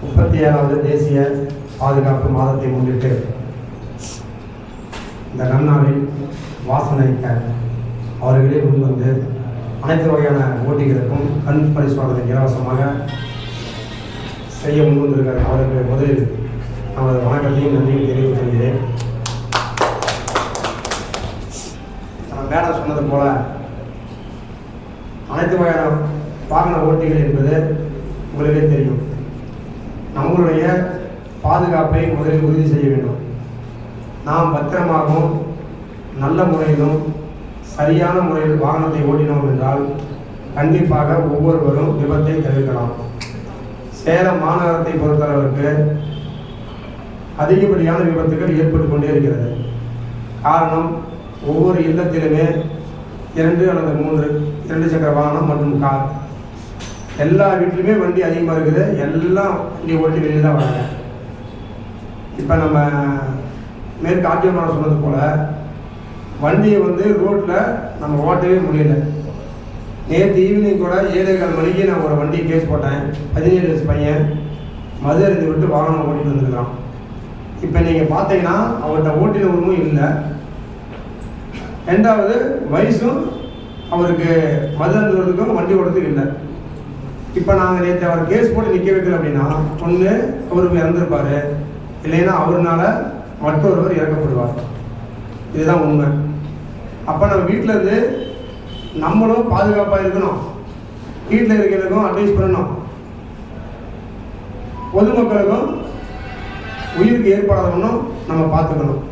37வது தேசிய பாதுகாப்பு மாதத்தை முன்னிட்டு இந்த நன்னாளில் வாசனைக்க அவர்களே முன்வந்து அனைத்து வகையான ஓட்டிகளுக்கும் கண் பரிசோதனை இலவசமாக செய்ய முன்வந்திருக்கிற அவர்களுக்கு முதலில் நமது வணக்கத்தையும் நன்றியும் தெரிவித்துக் கொள்கிறேன். மேடம் சொன்னது போல அனைத்து வகையான வாகன ஓட்டிகள் என்பது உங்களுக்கே தெரியும். நம்மளுடைய பாதுகாப்பை முதலில் உறுதி செய்ய வேண்டும். நாம் பத்திரமாகவும் நல்ல முறையிலும் சரியான முறையில் வாகனத்தை ஓட்டினோம் என்றால் கண்டிப்பாக ஒவ்வொருவரும் விபத்தை தவிர்க்கலாம். சேலம் மாநகரத்தை பொறுத்தளவிற்கு அதிகப்படியான விபத்துகள் ஏற்பட்டு கொண்டே இருக்கிறது. காரணம், ஒவ்வொரு இல்லத்திலுமே 2 அல்லது 3 சக்கர வாகனம் மற்றும் கார், எல்லா வீட்டிலுமே வண்டி அதிகமாக இருக்குது. எல்லாம் வண்டி ஓட்டி வெளியே தான் வராங்க. இப்போ நம்ம மேற்கு ஆட்சியமான சொன்னது போல் வண்டியை ரோட்டில் நம்ம ஓட்டவே முடியல. நேற்று ஈவினிங் கூட 7:15 மணிக்கு நான் ஒரு வண்டி கேஸ் போட்டேன். 17 வயசு பையன் மது அறிந்து விட்டு வாகனம் ஓட்டிட்டு வந்துருக்கான். இப்போ நீங்கள் பார்த்தீங்கன்னா அவர்கிட்ட ஓட்டின உரிமும் இல்லை, 2வது வயசும் அவருக்கு மது அருந்துவதுக்கும் வண்டி ஓடுறதுக்கு இல்லை. இப்போ நாங்கள் நேற்று அவர் கேஸ் போட்டு நிற்க வைக்கல அப்படின்னா ஒன்று அவருக்கு இறந்துருப்பார், இல்லைன்னா அவர்னால மற்றொருவர் இறக்கப்படுவார். இதுதான் உண்மை. அப்போ நம்ம வீட்டிலேருந்து நம்மளும் பாதுகாப்பாக இருக்கணும், வீட்டில் இருக்கிறதுக்கும் அட்வைஸ் பண்ணணும், பொதுமக்களுக்கும் உயிருக்கு ஏற்படாதவனும் நம்ம பார்த்துக்கணும்.